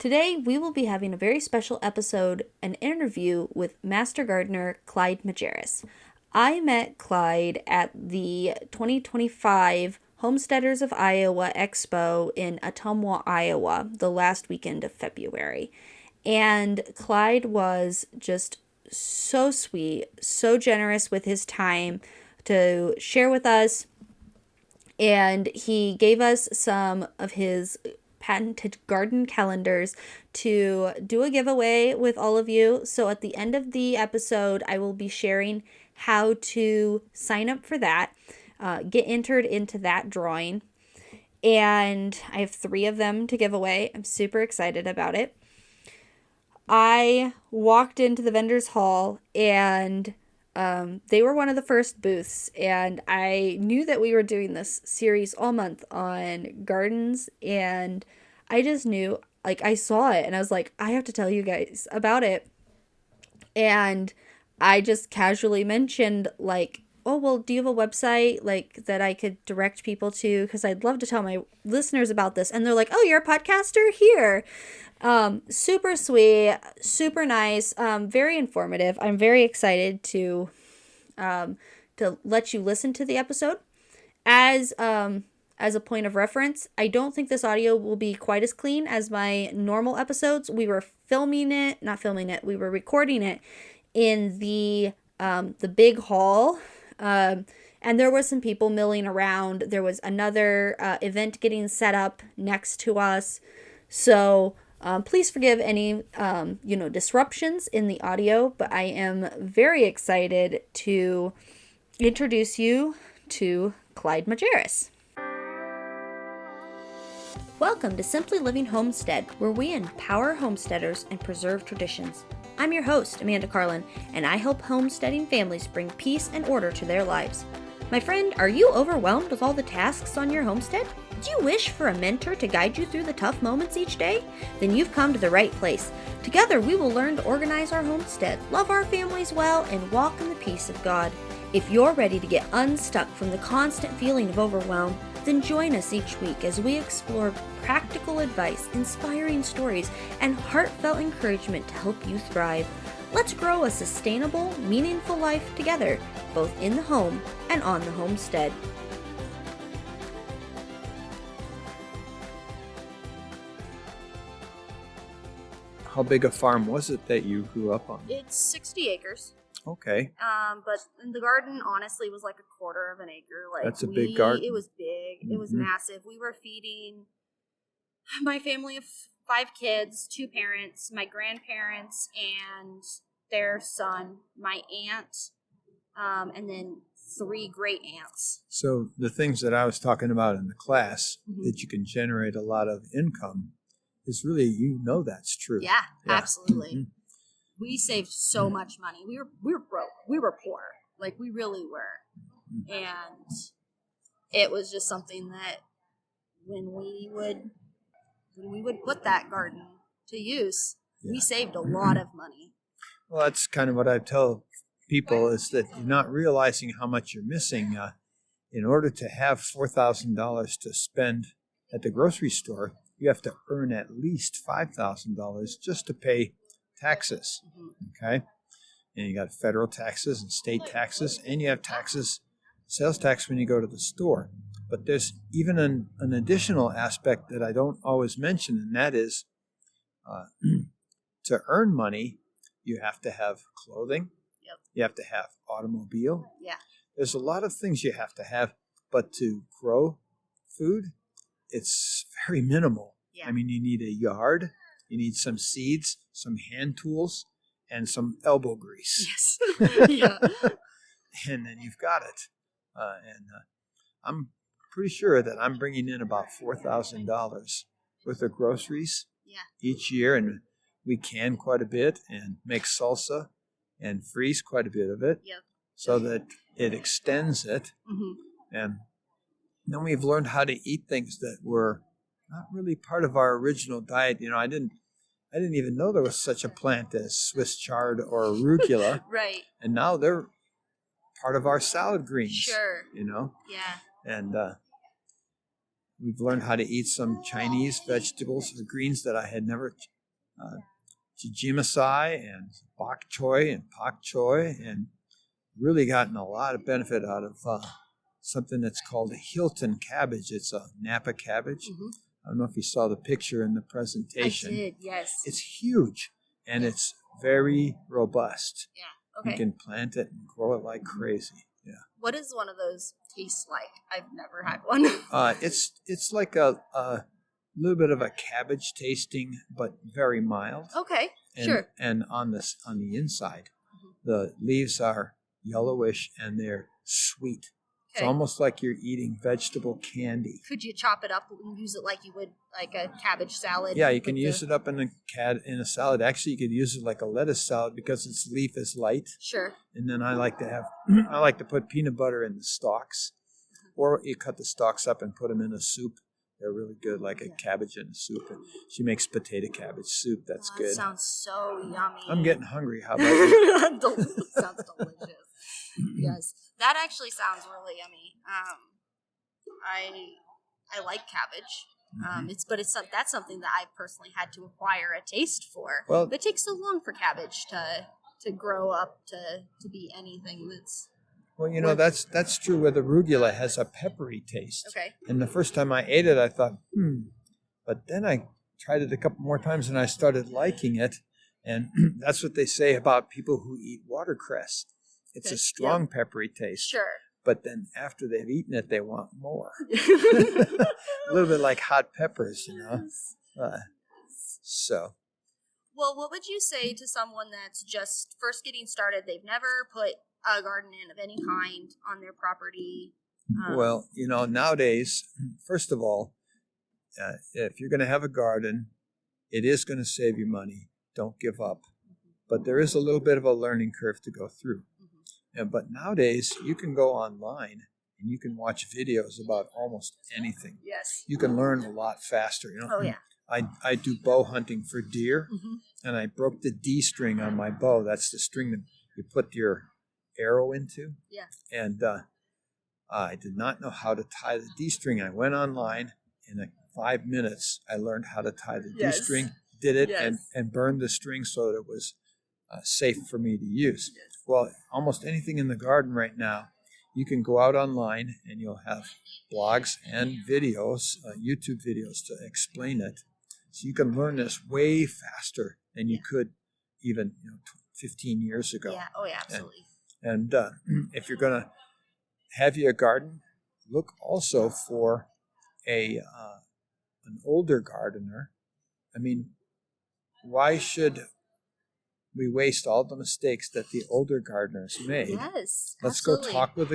Today, we will be having a very special episode, an interview with Master Gardener Clyde Majerus. I met Clyde at the 2025 Homesteaders of Iowa Expo in Ottumwa, Iowa, the last weekend of February. And Clyde was just so sweet, so generous with his time to share with us. And he gave us some of his patented garden calendars to do a giveaway with all of you. So at the end of the episode, I will be sharing how to sign up for that, get entered into that drawing. And I have 3 of them to give away. I'm super excited about it. I walked into the vendor's hall and they were one of the first booths, and I knew that we were doing this series all month on gardens, and I just knew, I saw it, and I was like, I have to tell you guys about it. And I just casually mentioned, oh, well, do you have a website, that I could direct people to? Because I'd love to tell my listeners about this. And they're like, oh, you're a podcaster? Here. Super sweet, super nice, very informative. I'm very excited to let you listen to the episode. As a point of reference, I don't think this audio will be quite as clean as my normal episodes. We were we were recording it in the big hall, and there were some people milling around. There was another event getting set up next to us, so please forgive any, disruptions in the audio, but I am very excited to introduce you to Clyde Majerus. Welcome to Simply Living Homestead, where we empower homesteaders and preserve traditions. I'm your host, Amanda Carlin, and I help homesteading families bring peace and order to their lives. My friend, are you overwhelmed with all the tasks on your homestead? Do you wish for a mentor to guide you through the tough moments each day? Then you've come to the right place. Together we will learn to organize our homestead, love our families well, and walk in the peace of God. If you're ready to get unstuck from the constant feeling of overwhelm, then join us each week as we explore practical advice, inspiring stories, and heartfelt encouragement to help you thrive. Let's grow a sustainable, meaningful life together, both in the home and on the homestead. How big a farm was it that you grew up on? It's 60 acres. Okay. But the garden honestly was like a quarter of an acre. That's a big garden. It was big. Mm-hmm. It was massive. We were feeding my family of 5 kids, 2 parents, my grandparents, and their son, my aunt, and then 3 great aunts. So the things that I was talking about in the class, that you can generate a lot of income, is really, that's true. Yeah. Absolutely. Mm-hmm. We saved so much money. We were broke. We were poor. We really were. Mm-hmm. And it was just something that when we would put that garden to use, we saved a lot of money. Well, that's kind of what I tell people, is that you're not realizing how much you're missing. In order to have $4,000 to spend at the grocery store, you have to earn at least $5,000 just to pay taxes. Okay? And you got federal taxes and state taxes, and you have taxes, sales tax when you go to the store. But there's even an additional aspect that I don't always mention, and that is to earn money, you have to have clothing. Yep. You have to have automobile. Yeah. There's a lot of things you have to have, but to grow food, it's very minimal. Yeah. I mean, you need a yard, you need some seeds, some hand tools, and some elbow grease. Yes. Yeah. And then you've got it. I'm pretty sure that I'm bringing in about $4,000 worth of groceries each year, and we can quite a bit and make salsa and freeze quite a bit of it so that it extends it. Mm-hmm. And then we've learned how to eat things that were not really part of our original diet. I didn't even know there was such a plant as Swiss chard or arugula. Right. And now they're part of our salad greens. Sure. Yeah. And we've learned how to eat some Chinese vegetables or greens that I had never Jijimasai and bok choy and pak choy, and really gotten a lot of benefit out of something that's called a Hilton cabbage. It's a Napa cabbage. Mm-hmm. I don't know if you saw the picture in the presentation. I did, yes. It's huge, and it's very robust. Yeah, okay. You can plant it and grow it like crazy. Yeah. What does one of those taste like? I've never had one. It's like a little bit of a cabbage tasting, but very mild. Okay, sure. And on the inside, the leaves are yellowish and they're sweet. Okay. It's almost like you're eating vegetable candy. Could you chop it up and use it like you would like a cabbage salad? Yeah, you can use it up in a salad. Actually, you could use it like a lettuce salad because its leaf is light. Sure. And then I like to put peanut butter in the stalks, or you cut the stalks up and put them in a soup. They're really good, like a cabbage in a soup. And she makes potato cabbage soup. That's good. That sounds so yummy. I'm getting hungry. How about you? Sounds delicious. Yes, that actually sounds really yummy. I like cabbage. That's something that I've personally had to acquire a taste for. Well, it takes so long for cabbage to grow up to be anything that's. Well, that's true with arugula. It has a peppery taste. Okay. And the first time I ate it, I thought, But then I tried it a couple more times and I started liking it. And that's what they say about people who eat watercress. It's a strong peppery taste. Sure. But then after they've eaten it, they want more. A little bit like hot peppers, So. Well, what would you say to someone that's just first getting started? They've never put a garden in of any kind on their property. Well, nowadays, first of all, if you're going to have a garden, it is going to save you money. Don't give up. But there is a little bit of a learning curve to go through. But nowadays, you can go online and you can watch videos about almost anything. Yes. You can learn a lot faster. Oh, yeah. I do bow hunting for deer, and I broke the D string on my bow. That's the string that you put your arrow into. Yeah. And I did not know how to tie the D string. I went online. In 5 minutes, I learned how to tie the D string, did it, and burned the string so that it was safe for me to use. Yes. Well, almost anything in the garden right now, you can go out online and you'll have blogs and videos, YouTube videos to explain it. So you can learn this way faster than you could even 15 years ago. Yeah. Oh, yeah, absolutely. And if you're going to have your garden, look also for an older gardener. I mean, why should we waste all the mistakes that the older gardeners made? Yes, Let's absolutely. go talk with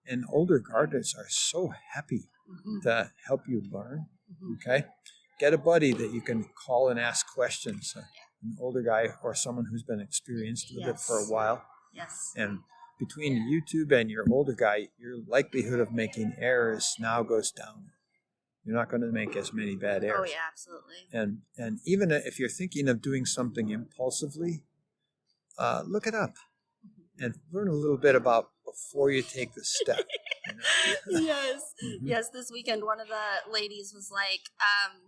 and older gardeners are so happy to help you learn. Okay? Get a buddy that you can call and ask questions, an older guy or someone who's been experienced with it for a while. Yes. And between YouTube and your older guy, your likelihood of making errors now goes down. You're not going to make as many bad errors. Oh, yeah, absolutely. And even if you're thinking of doing something impulsively, look it up and learn a little bit about before you take the step. Yes. Yes, this weekend one of the ladies was like,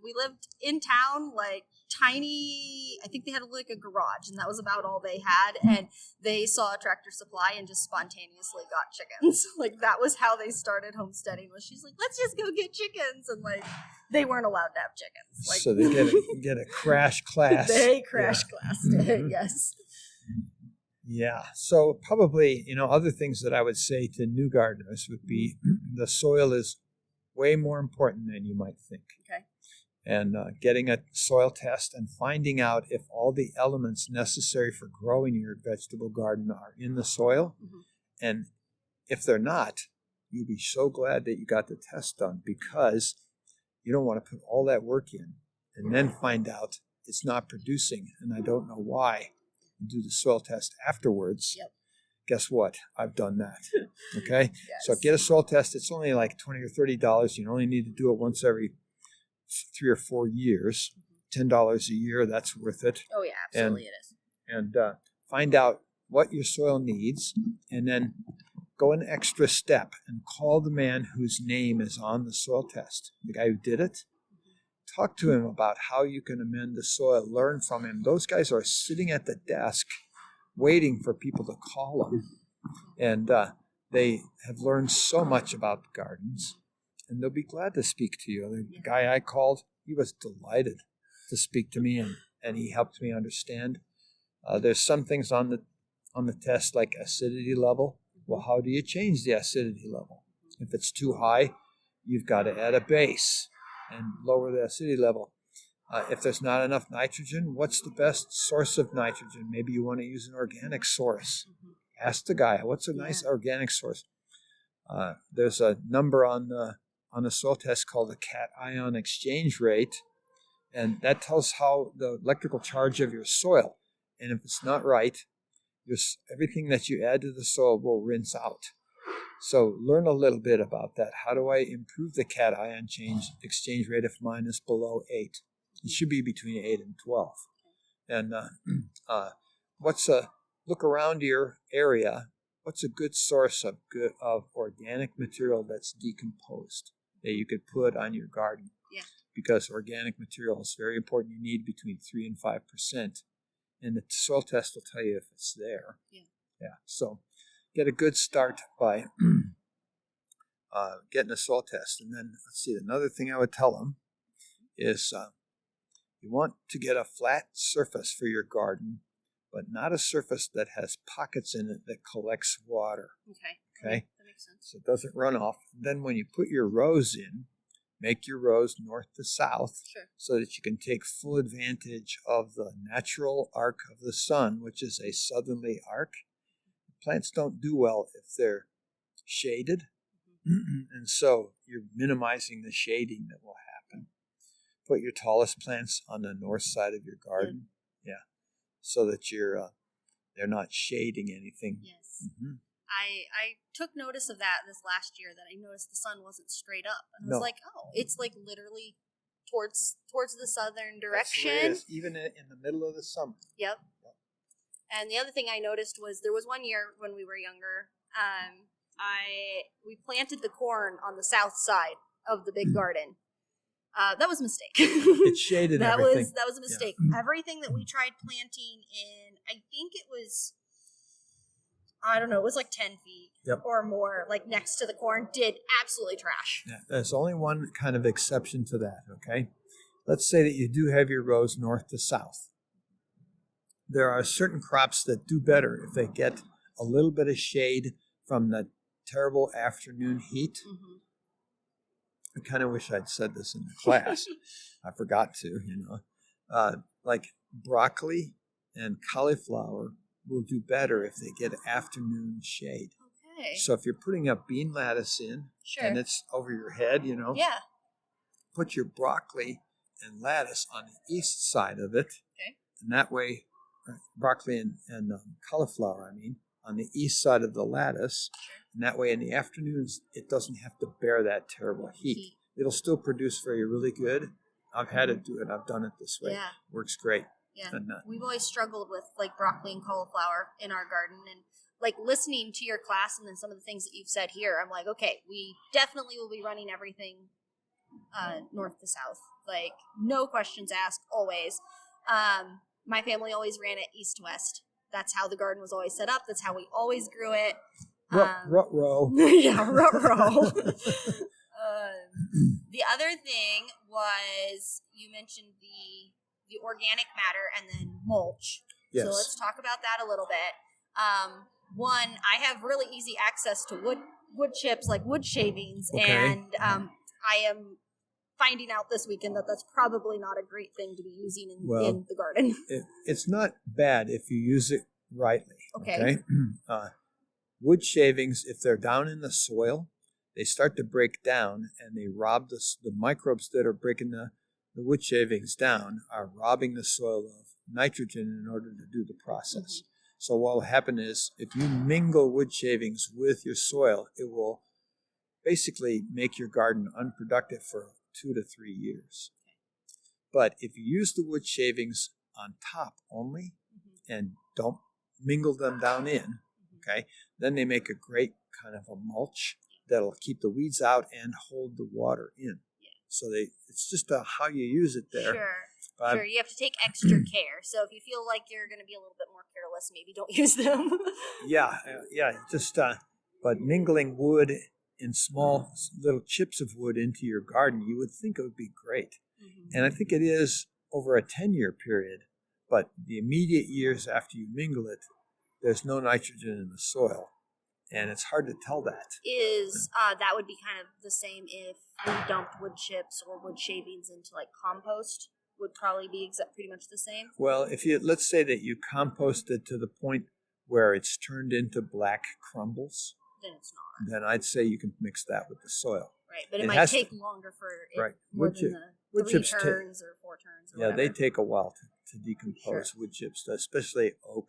we lived in town, like tiny, I think they had like a garage, and that was about all they had, and they saw a Tractor Supply and just spontaneously got chickens. Like that was how they started homesteading. Was she's like, let's just go get chickens, and like they weren't allowed to have chickens. Like, so they get a crash class. They crash classed it. Yes. Yeah. So probably, other things that I would say to new gardeners would be the soil is way more important than you might think. Okay. And getting a soil test and finding out if all the elements necessary for growing your vegetable garden are in the soil. And if they're not, you'll be so glad that you got the test done, because you don't want to put all that work in and then find out it's not producing and I don't know why. Do the soil test afterwards. Yep. Guess what? I've done that. Okay? Yes. So get a soil test. It's only like $20 or $30. You only need to do it once every 3 or 4 years. $10 a year, that's worth it. Oh, yeah, absolutely it is. And find out what your soil needs, and then go an extra step and call the man whose name is on the soil test, the guy who did it. talk to him about how you can amend the soil. Learn from him. Those guys are sitting at the desk waiting for people to call them. And they have learned so much about the gardens. And they'll be glad to speak to you. The guy I called, he was delighted to speak to me, and he helped me understand. There's some things on the test like acidity level. Well, how do you change the acidity level? If it's too high, you've got to add a base and lower the acidity level. If there's not enough nitrogen, what's the best source of nitrogen? Maybe you want to use an organic source. Ask the guy, what's a nice organic source? There's a number on the soil test called the cation exchange rate, and that tells how the electrical charge of your soil. And if it's not right, everything that you add to the soil will rinse out. So learn a little bit about that. How do I improve the cation exchange rate if mine is below 8? It should be between 8 and 12. And look around your area. What's a good source of organic material that's decomposed that you could put on your garden? Yeah. Because organic material is very important. You need between 3 and 5%. And the soil test will tell you if it's there. Yeah. So get a good start by getting a soil test. And then, let's see, another thing I would tell them is you want to get a flat surface for your garden, but not a surface that has pockets in it that collects water. Okay? That makes sense. So it doesn't run off. Then when you put your rows in, make your rows north to south so that you can take full advantage of the natural arc of the sun, which is a southerly arc. Plants don't do well if they're shaded, and so you're minimizing the shading that will happen. Put your tallest plants on the north side of your garden, so that they're not shading anything. Yes. I took notice of that this last year, that I noticed the sun wasn't straight up. And I was like, oh, it's like literally towards the southern direction. That's the way it is, even in the middle of the summer. Yep. And the other thing I noticed was there was one year when we were younger, we planted the corn on the south side of the big garden. That was a mistake. It shaded everything. That was a mistake. Everything that we tried planting in, I think it was, I don't know, it was like 10 feet or more, like next to the corn, did absolutely trash. Yeah, there's only one kind of exception to that, okay? Let's say that you do have your rows north to south. There are certain crops that do better if they get a little bit of shade from the terrible afternoon heat. I kind of wish I'd said this in the class. I forgot to, like broccoli and cauliflower will do better if they get afternoon shade. Okay. So if you're putting up bean lattice in and it's over your head, put your broccoli and lettuce on the east side of it. Okay. And that way, broccoli and cauliflower, on the east side of the lattice. And that way in the afternoons, it doesn't have to bear that terrible heat. It'll still produce for you really good. I've had it do it. I've done it this way. Yeah. Works great. Yeah. And, we've always struggled with like broccoli and cauliflower in our garden. And like listening to your class and then some of the things that you've said here, I'm like, okay, we definitely will be running everything north to south. Like no questions asked, always. My family always ran it east to west. That's how the garden was always set up. That's how we always grew it. Rut-row. Yeah, rut-row. The other thing was you mentioned the organic matter and then mulch. Yes. So let's talk about that a little bit. One, I have really easy access to wood chips, like wood shavings, and I am finding out this weekend that that's probably not a great thing to be using in the garden. It's not bad if you use it rightly. Okay? Wood shavings, if they're down in the soil, they start to break down, and they rob the microbes that are breaking the wood shavings down are robbing the soil of nitrogen in order to do the process. So what will happen is if you mingle wood shavings with your soil, it will basically make your garden unproductive for 2 to 3 years. But if you use the wood shavings on top only and don't mingle them down in, then they make a great kind of a mulch that'll keep the weeds out and hold the water in. So it's just how you use it there. Sure. You have to take extra care. So if you feel like you're going to be a little bit more careless, maybe don't use them. But mingling wood in small little chips of wood into your garden, you would think it would be great. Mm-hmm. And I think it is over a 10-year period. But the immediate years after you mingle it, there's no nitrogen in the soil. And it's hard to tell that. That would be kind of the same if we dumped wood chips or wood shavings into like compost, would probably be pretty much the same? Well, let's say that you compost it to the point where it's turned into black crumbles. Then it's not. Then I'd say you can mix that with the soil. Right, but it might take longer for it more than the 3 turns or 4 turns or whatever. They take a while to decompose. Wood chips, especially oak.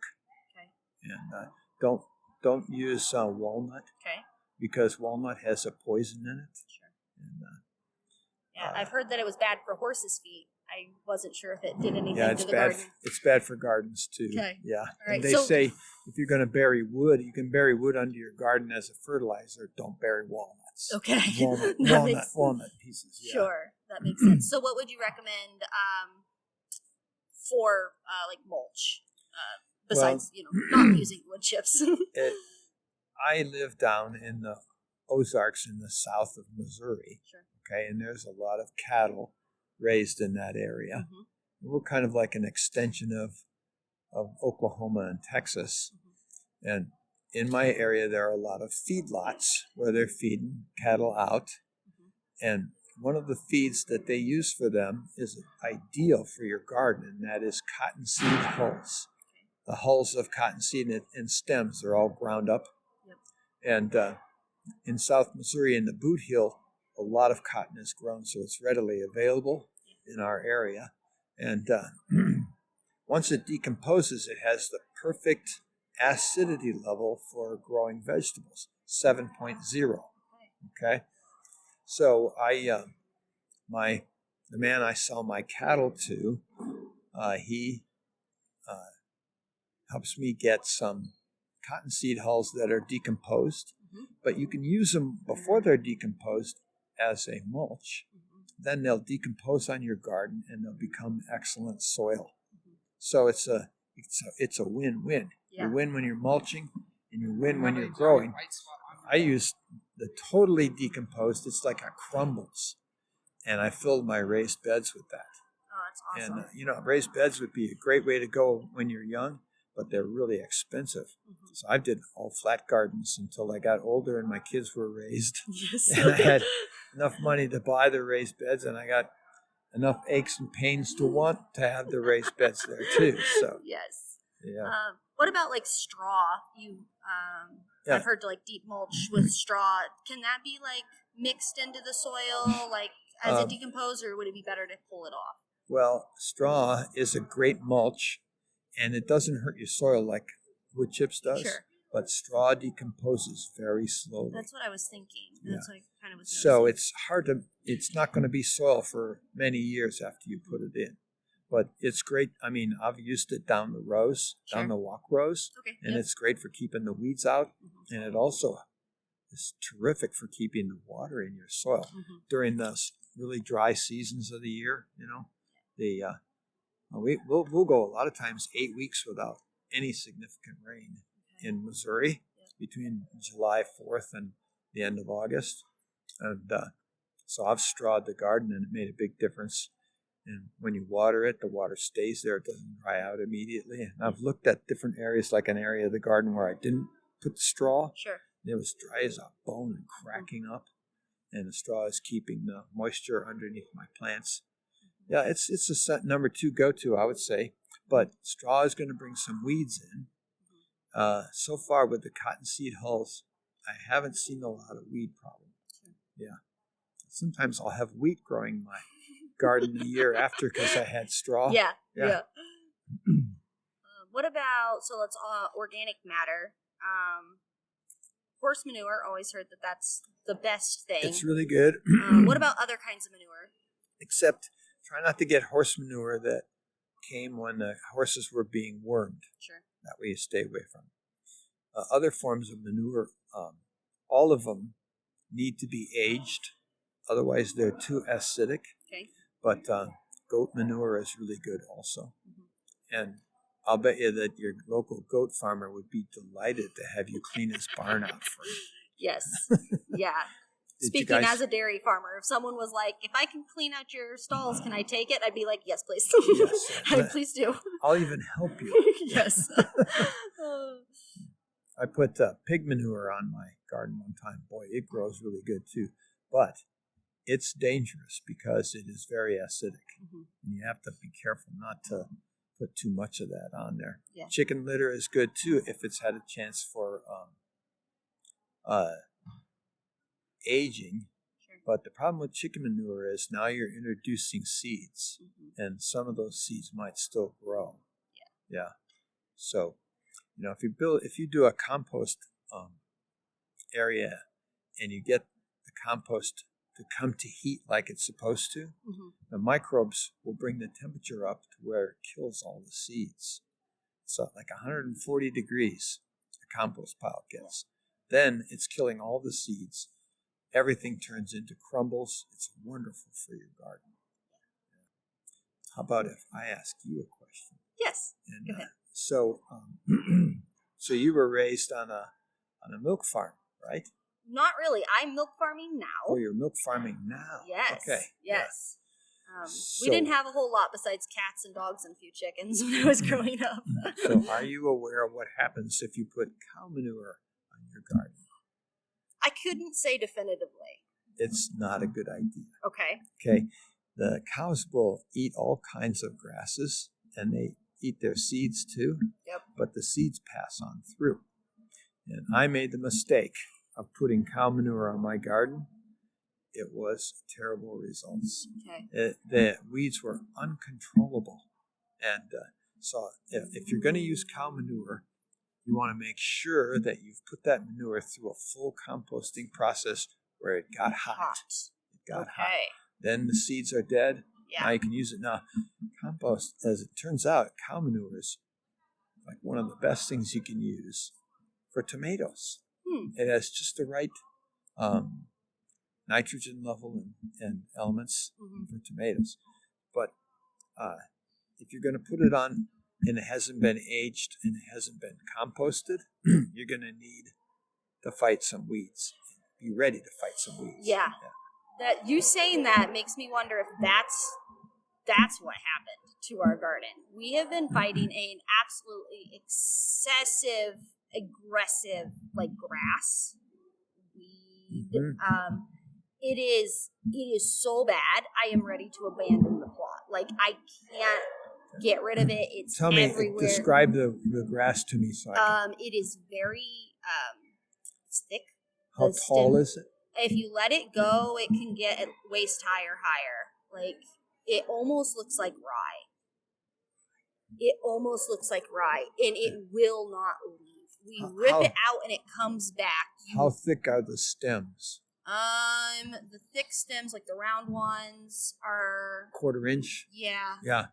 Okay. And don't use walnut. Okay. Because walnut has a poison in it. Sure. And, I've heard that it was bad for horses' feet. I wasn't sure if it did anything to the garden. It's bad for gardens too. Okay. Yeah. All right. And they say if you're going to bury wood, you can bury wood under your garden as a fertilizer. Don't bury walnuts. Okay. Walnut pieces. Yeah. Sure, that makes sense. So, what would you recommend for like mulch besides not using wood chips? I live down in the Ozarks in the south of Missouri. Sure. Okay, and there's a lot of cattle raised in that area. Mm-hmm. We're kind of like an extension of Oklahoma and Texas. Mm-hmm. And in my area, there are a lot of feedlots where they're feeding cattle out. Mm-hmm. And one of the feeds that they use for them is ideal for your garden, and that is cottonseed hulls. The hulls of cottonseed and stems are all ground up. Yep. And in South Missouri, in the Boot Heel, a lot of cotton is grown, so it's readily available in our area. And once it decomposes, it has the perfect acidity level for growing vegetables, 7.0. Okay, so the man I sell my cattle to, he helps me get some cottonseed hulls that are decomposed, but you can use them before they're decomposed as a mulch. Then they'll decompose on your garden and they'll become excellent soil. So it's a win-win. Yeah. You win when you're mulching and you win when you're growing. I use the totally decomposed. It's like a crumbles, and I filled my raised beds with that. Oh, that's awesome. And raised beds would be a great way to go when you're young, but they're really expensive. Mm-hmm. So I did all flat gardens until I got older and my kids were raised. Yes. And I had enough money to buy the raised beds, and I got enough aches and pains to want to have the raised beds there too. So yes. Yeah. What about like straw? I've heard like deep mulch with straw. Can that be like mixed into the soil, like as it decomposes, or would it be better to pull it off? Well, straw is a great mulch, and it doesn't hurt your soil like wood chips does. Sure. But straw decomposes very slowly. That's what I was thinking. That's what I kind of was noticing. So it's not going to be soil for many years after you put it in. But it's great. I mean, I've used it down the rows, down the walk rows. Okay. And it's great for keeping the weeds out. Mm-hmm. And it also is terrific for keeping the water in your soil during those really dry seasons of the year. We'll go a lot of times 8 weeks without any significant rain in Missouri between July 4th and the end of August. And so I've strawed the garden, and it made a big difference. And when you water it, the water stays there. It doesn't dry out immediately. And I've looked at different areas, like an area of the garden where I didn't put the straw. Sure. It was dry as a bone and cracking up. And the straw is keeping the moisture underneath my plants. Yeah, it's a number 2 go-to, I would say. But straw is going to bring some weeds in. So far with the cottonseed hulls, I haven't seen a lot of weed problem. Yeah. Sometimes I'll have wheat growing in my garden the year after because I had straw. Yeah. What about, let's organic matter. Horse manure, always heard that's the best thing. It's really good. What about other kinds of manure? Except try not to get horse manure that came when the horses were being wormed. Sure. That way you stay away from it. Other forms of manure, all of them need to be aged Otherwise, they're too acidic. Okay. But goat manure is really good also. And I'll bet you that your local goat farmer would be delighted to have you clean his barn out for him. Yes. Yeah. Speaking as a dairy farmer, if someone was like, if I can clean out your stalls, can I take it? I'd be like, yes, please. Yes. Please do. I'll even help you. Yes. I put pig manure on my garden one time. Boy, it grows really good too. But it's dangerous because it is very acidic. And you have to be careful not to put too much of that on there. Yeah. Chicken litter is good too if it's had a chance for aging. Sure. But the problem with chicken manure is now you're introducing seeds, and some of those seeds might still grow. Yeah. So, if you do a compost area and you get the compost to come to heat like it's supposed to, the microbes will bring the temperature up to where it kills all the seeds. So like 140 degrees the compost pile gets. Then it's killing all the seeds. Everything turns into crumbles. It's wonderful for your garden. How about if I ask you a question? Yes. Go ahead. So you were raised on a milk farm, right? Not really. I'm milk farming now. Oh, you're milk farming now. Yes. Okay. Yes. Yeah. We didn't have a whole lot besides cats and dogs and a few chickens when I was growing up. So are you aware of what happens if you put cow manure on your garden? I couldn't say definitively. It's not a good idea. Okay. The cows will eat all kinds of grasses, and they eat their seeds too. Yep. But the seeds pass on through. And I made the mistake of putting cow manure on my garden. It was terrible results. Okay. The weeds were uncontrollable. And so if you're going to use cow manure, you want to make sure that you've put that manure through a full composting process where it got hot. It got hot. Then the seeds are dead. Yeah. Now you can use it. Now, compost, as it turns out, cow manure is like one of the best things you can use for tomatoes. It has just the right nitrogen level and elements for tomatoes. But if you're going to put it on and it hasn't been aged and it hasn't been composted, you're going to need to fight some weeds. Be ready to fight some weeds. Yeah. That you saying that makes me wonder if that's what happened to our garden. We have been fighting an absolutely excessive, aggressive, grass weed. It is so bad. I am ready to abandon the plot. I can't get rid of it. It's everywhere. Describe the grass to me. So it is very it's thick. How tall is it? If you let it go, it can get at waist high or higher. It almost looks like rye. And it will not leave. We rip it out and it comes back. How thick are the stems? The thick stems, the round ones, are 1/4 inch. Yeah. Yeah.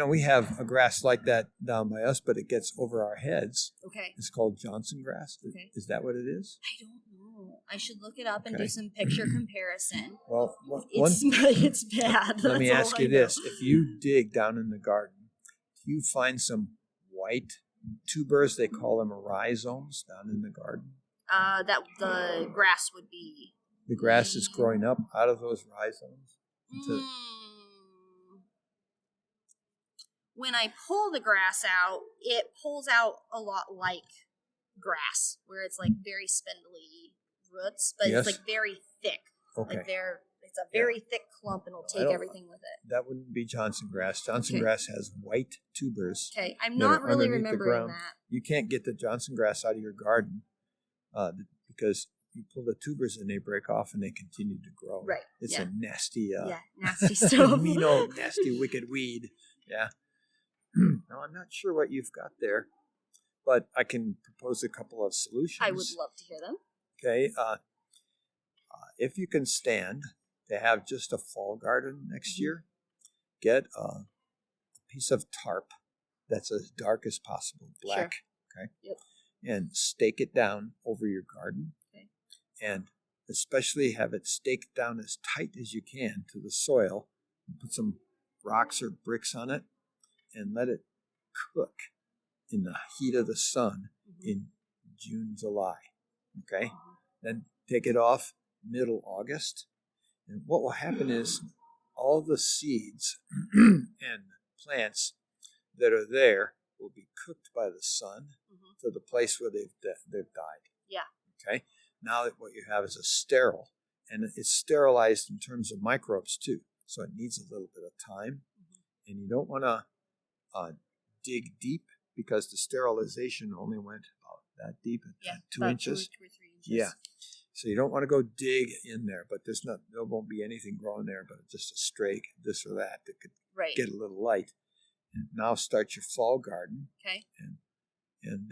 We have a grass like that down by us, but it gets over our heads. Okay. It's called Johnson grass. Okay. Is that what it is? I don't know. I should look it up and do some picture comparison. Well, it's bad. Let me ask you this. If you dig down in the garden, do you find some white tubers, they call them rhizomes, down in the garden? That the grass would be. The grass is growing up out of those rhizomes? When I pull the grass out, it pulls out a lot like grass, where it's very spindly roots, but it's very thick. Okay. It's a very thick clump, and it'll take everything with it. That wouldn't be Johnson grass. Johnson grass has white tubers. Okay, I'm not really remembering that. You can't get the Johnson grass out of your garden because you pull the tubers and they break off and they continue to grow. Right. It's a nasty, nasty stuff. mean old, nasty, wicked weed. Yeah. Now, I'm not sure what you've got there, but I can propose a couple of solutions. I would love to hear them. Okay. If you can stand to have just a fall garden next year, get a piece of tarp that's as dark as possible, black. Sure. Okay. Yep. And stake it down over your garden. Okay. And especially have it staked down as tight as you can to the soil. Put some rocks or bricks on it and let it cook in the heat of the sun in June, July. Okay? Then take it off middle August. And what will happen is all the seeds and plants that are there will be cooked by the sun to the place where they've died. Yeah. Okay? Now that what you have is a sterile, and it's sterilized in terms of microbes too. So it needs a little bit of time. And you don't want to dig deep because the sterilization only went about that deep at 2 inches. 2 or 3 inches. Yeah. So you don't want to go dig in there, but there won't be anything growing there, but just a stray, this or that could get a little light. And now start your fall garden. Okay. And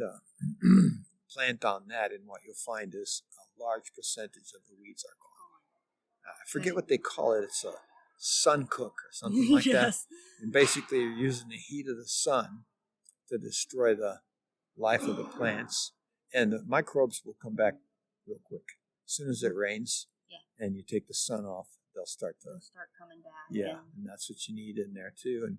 plant on that, and what you'll find is a large percentage of the weeds are gone. I forget what they call it. It's a sun cook or something like that. And basically you're using the heat of the sun to destroy the life of the plants, and the microbes will come back real quick. As soon as it rains and you take the sun off, they'll start coming back. Yeah, and that's what you need in there too. And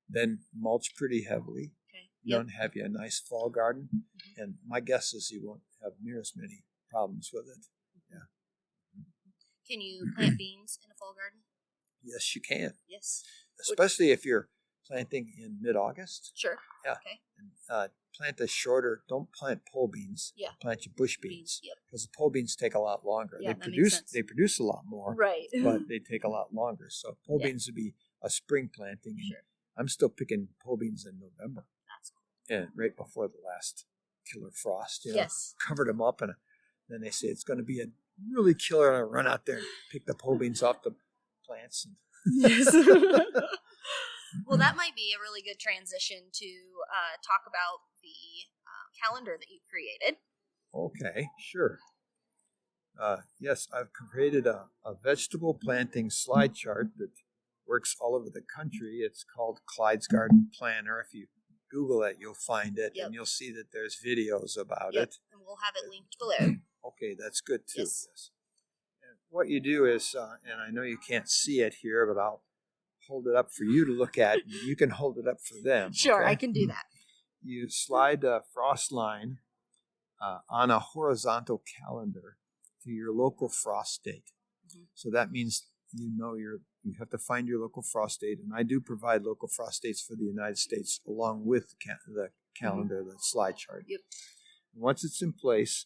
then mulch pretty heavily. Okay. You don't have you a nice fall garden, and my guess is you won't have near as many problems with it. Yeah. Can you plant beans in a fall garden? Yes, you can. Yes. Especially if you're planting in mid-August. Sure. Yeah. Okay. And plant a shorter. Don't plant pole beans. Yeah. Plant your bush beans. Yep. Because the pole beans take a lot longer. Yeah, They produce a lot more. Right. But they take a lot longer. So pole beans would be a spring planting. Sure. I'm still picking pole beans in November. That's cool. And right before the last killer frost. Yes. Covered them up, and then they say it's going to be a really killer, and I run out there and pick the pole beans off the plants. Yes. Well, that might be a really good transition to talk about the calendar that you created. Okay, sure. Yes, I've created a vegetable planting slide chart that works all over the country. It's called Clyde's Garden Planner. If you Google it, you'll find it, and you'll see that there's videos about it. And we'll have it linked below. Okay, that's good too. Yes. And what you do is, and I know you can't see it here, but I'll hold it up for you to look at. And you can hold it up for them. Sure, okay? I can do that. You slide a frost line on a horizontal calendar to your local frost date. So that means you have to find your local frost date, and I do provide local frost dates for the United States along with the calendar, the slide chart. Yep. And once it's in place,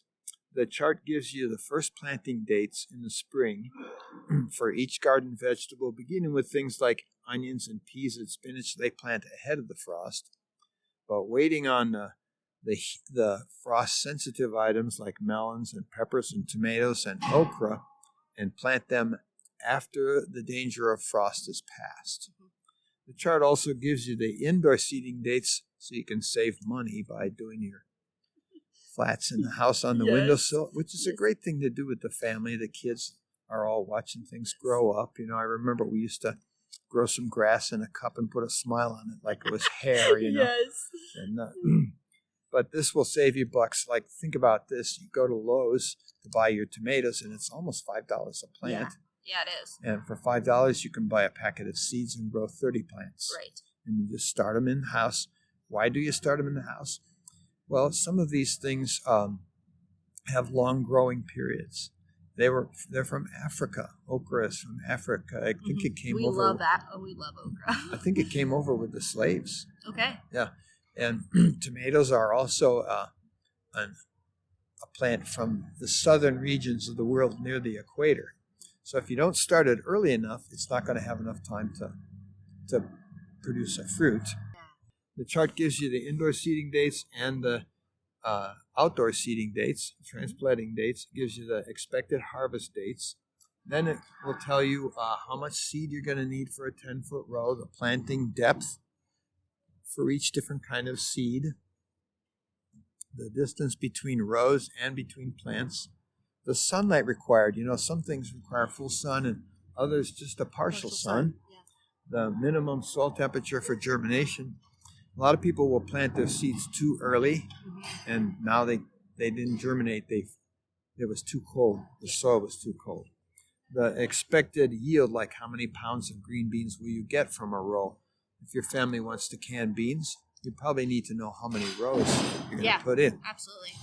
the chart gives you the first planting dates in the spring for each garden vegetable, beginning with things like onions and peas and spinach. They plant ahead of the frost, but waiting on the frost-sensitive items like melons and peppers and tomatoes and okra, and plant them after the danger of frost is past. The chart also gives you the indoor seeding dates so you can save money by doing your flats in the house on the windowsill, which is a great thing to do with the family. The kids are all watching things grow up. I remember we used to grow some grass in a cup and put a smile on it like it was hair, Yes. And, but this will save you bucks. Like, think about this. You go to Lowe's to buy your tomatoes, and it's almost $5 a plant. Yeah, it is. And for $5, you can buy a packet of seeds and grow 30 plants. Right. And you just start them in the house. Why do you start them in the house? Well, some of these things have long growing periods. They're from Africa. Okra is from Africa. I think it came over. We love that. Oh, we love okra. I think it came over with the slaves. Okay. Yeah. And tomatoes are also a plant from the southern regions of the world near the equator. So if you don't start it early enough, it's not going to have enough time to produce a fruit. The chart gives you the indoor seeding dates and the outdoor seeding dates, transplanting dates. It gives you the expected harvest dates. Then it will tell you how much seed you're going to need for a 10-foot row, the planting depth for each different kind of seed, the distance between rows and between plants, the sunlight required. Some things require full sun and others just a partial sun. The minimum soil temperature for germination. A lot of people will plant their seeds too early, and now they didn't germinate. They it was too cold. The soil was too cold. The expected yield, like how many pounds of green beans will you get from a row? If your family wants to can beans, you probably need to know how many rows you're going to put in. Absolutely.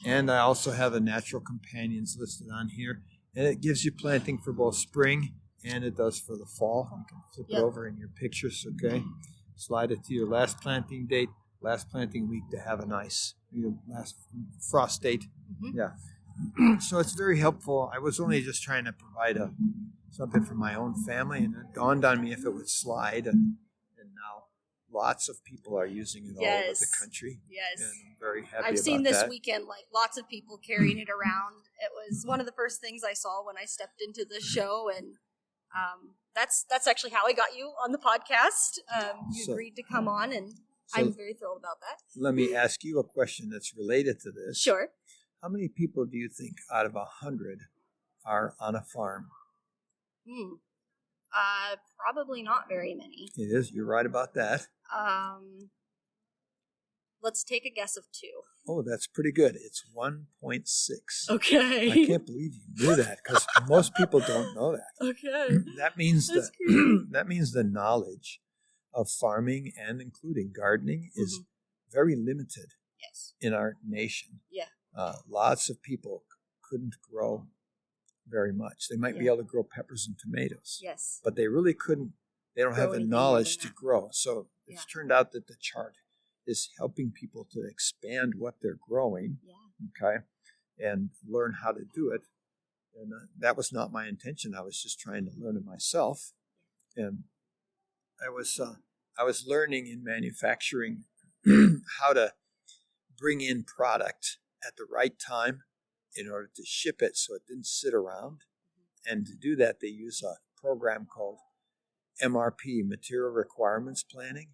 And I also have the natural companions listed on here. And it gives you planting for both spring and it does for the fall. You can flip it over in your pictures, okay? Slide it to your last planting date, last planting week to have a nice last frost date. Mm-hmm. Yeah. So it's very helpful. I was only just trying to provide something for my own family, and it dawned on me if it would slide. And now lots of people are using it all over the country. Yes. And I'm very happy I've seen this that. weekend, like lots of people carrying it around. It was one of the first things I saw when I stepped into the show, and that's actually how I got you on the podcast. You agreed to come on, and I'm very thrilled about that. Let me ask you a question that's related to this. Sure. How many people do you think out of 100 are on a farm? Probably not very many. It is. You're right about that. Let's take a guess of 2. Oh, that's pretty good. It's 1.6. Okay. I can't believe you knew that because most people don't know that. Okay. That means the knowledge of farming and including gardening is very limited. Yes. In our nation. Yeah. Lots of people couldn't grow very much. They might be able to grow peppers and tomatoes. Yes. But they really couldn't. They don't have the knowledge to grow. So it's turned out that the chart is helping people to expand what they're growing. Yeah. Okay. And learn how to do it. And that was not my intention. I was just trying to learn it myself. And I was learning in manufacturing how to bring in product at the right time in order to ship it so it didn't sit around. And to do that, they use a program called MRP, Material Requirements Planning,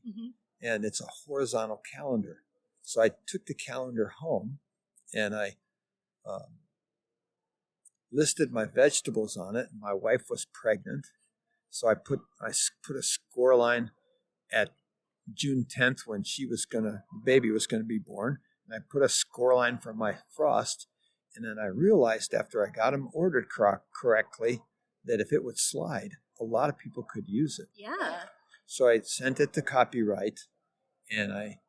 and it's a horizontal calendar. So I took the calendar home and I listed my vegetables on it. My wife was pregnant, so I put a score line at June 10th when the baby was going to be born. And I put a score line for my frost. And then I realized after I got them ordered correctly that if it would slide, a lot of people could use it. Yeah. So I sent it to copyright and I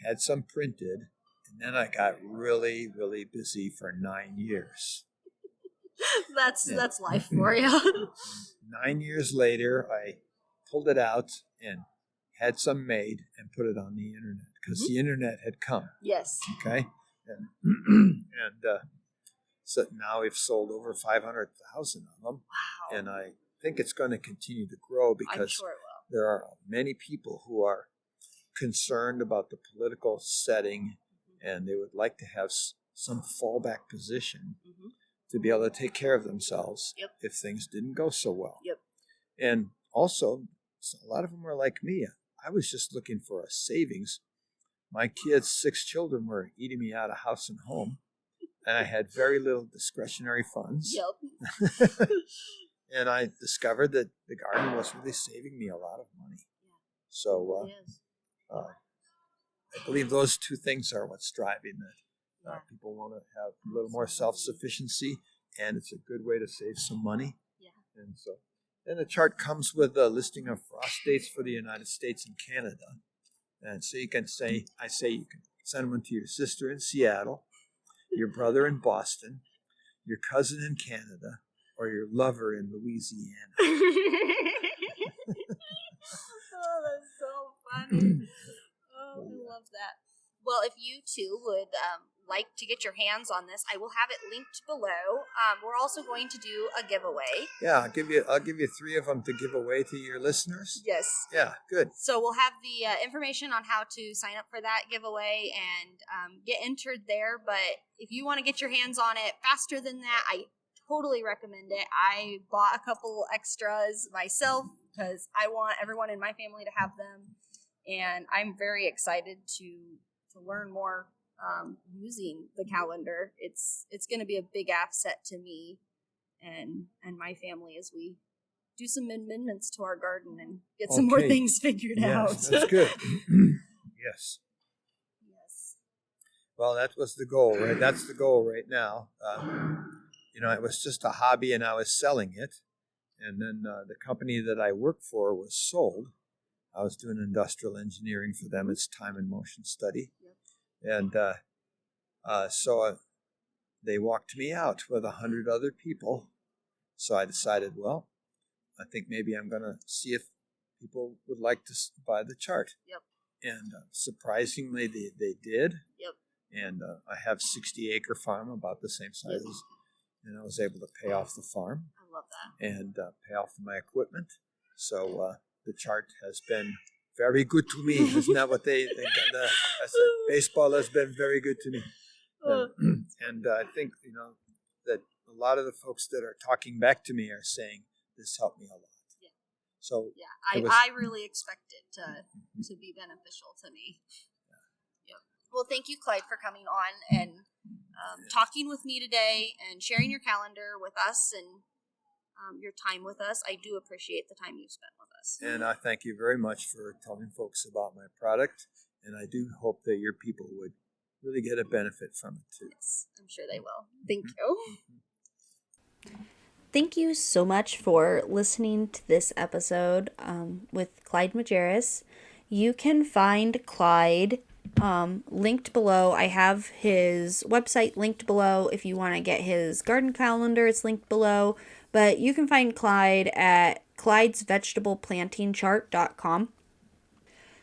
had some printed. And then I got really, really busy for 9 years. That's life for you. 9 years later, I pulled it out and had some made and put it on the internet because the internet had come. Yes. Okay. And so now we've sold over 500,000 of them. Wow. And I think it's going to continue to grow because I'm sure it will. There are many people who are concerned about the political setting and they would like to have some fallback position to be able to take care of themselves if things didn't go so well. Yep. And also, a lot of them were like me. I was just looking for a savings. My kids, 6 children, were eating me out of house and home, and I had very little discretionary funds. Yep. And I discovered that the garden was really saving me a lot of money. So I believe those 2 things are what's driving that. People want to have a little more self-sufficiency, and it's a good way to save some money. Yeah. And so then the chart comes with a listing of frost dates for the United States and Canada. And so you can you can send one to your sister in Seattle, your brother in Boston, your cousin in Canada, or your lover in Louisiana. Oh, that's so funny. Oh, I love that. Well, if you too would like to get your hands on this, I will have it linked below. We're also going to do a giveaway. Yeah, I'll give you 3 of them to give away to your listeners. Yes. Yeah, good. So we'll have the information on how to sign up for that giveaway and get entered there. But if you want to get your hands on it faster than that, I totally recommend it. I bought a couple extras myself because I want everyone in my family to have them. And I'm very excited to learn more using the calendar. It's going to be a big asset to me and my family as we do some amendments to our garden and get some more things figured out. That's good. Yes. Well, that was the goal, right? That's the goal right now. It was just a hobby, and I was selling it. And then the company that I worked for was sold. I was doing industrial engineering for them. It's time and motion study. And so they walked me out with 100 other people. So I decided, well, I think maybe I'm going to see if people would like to buy the chart. Yep. And surprisingly, they did. Yep. And I have 60-acre farm, about the same size as, and I was able to pay off the farm. I love that. And pay off my equipment. So the chart has been very good to me. Isn't that what they think? I said, baseball has been very good to me. And I think, that a lot of the folks that are talking back to me are saying, this helped me a lot. Yeah. So I really expect it to be beneficial to me. Yeah. Well, thank you, Clyde, for coming on and talking with me today and sharing your calendar with us and your time with us. I do appreciate the time you spent with us. And I thank you very much for telling folks about my product. And I do hope that your people would really get a benefit from it too. Yes, I'm sure they will. Thank you. Thank you so much for listening to this episode with Clyde Majerus. You can find Clyde linked below. I have his website linked below. If you want to get his garden calendar, it's linked below. But you can find Clyde at clydesvegetableplantingchart.com.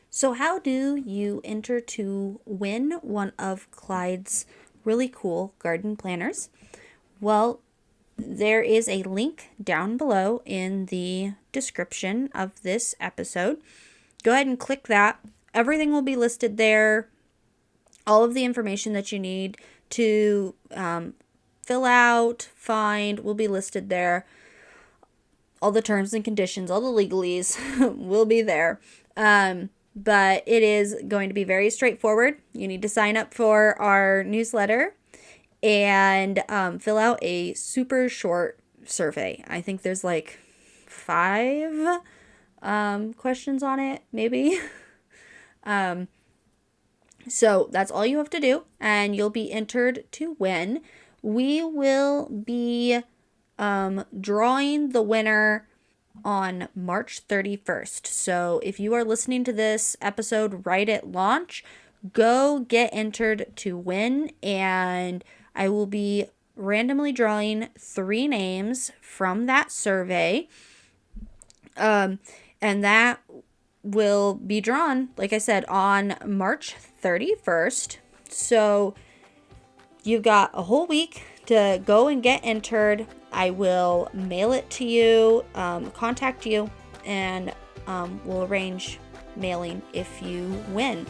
So how do you enter to win one of Clyde's really cool garden planners? Well, there is a link down below in the description of this episode. Go ahead and click that. Everything will be listed there. All of the information that you need to fill out, find, will be listed there. All the terms and conditions, all the legalese will be there. But it is going to be very straightforward. You need to sign up for our newsletter and fill out a super short survey. I think there's like 5 questions on it, maybe. So that's all you have to do, and you'll be entered to win. We will be drawing the winner on March 31st. So if you are listening to this episode right at launch, go get entered to win, and I will be randomly drawing 3 names from that survey. And that will be drawn, like I said, on March 31st. So you've got a whole week to go and get entered. I will mail it to you, contact you, and we'll arrange mailing if you win.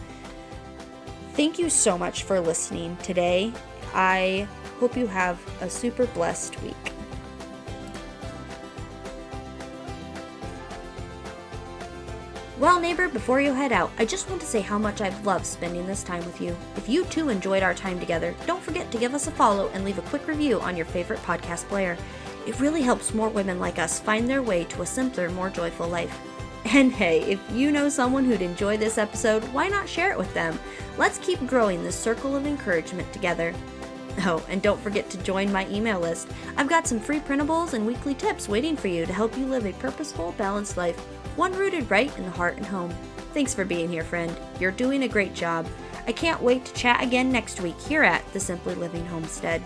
Thank you so much for listening today. I hope you have a super blessed week. Well, neighbor, before you head out, I just want to say how much I've loved spending this time with you. If you too enjoyed our time together, don't forget to give us a follow and leave a quick review on your favorite podcast player. It really helps more women like us find their way to a simpler, more joyful life. And hey, if you know someone who'd enjoy this episode, why not share it with them? Let's keep growing this circle of encouragement together. Oh, and don't forget to join my email list. I've got some free printables and weekly tips waiting for you to help you live a purposeful, balanced life, one rooted right in the heart and home. Thanks for being here, friend. You're doing a great job. I can't wait to chat again next week here at the Simply Living Homestead.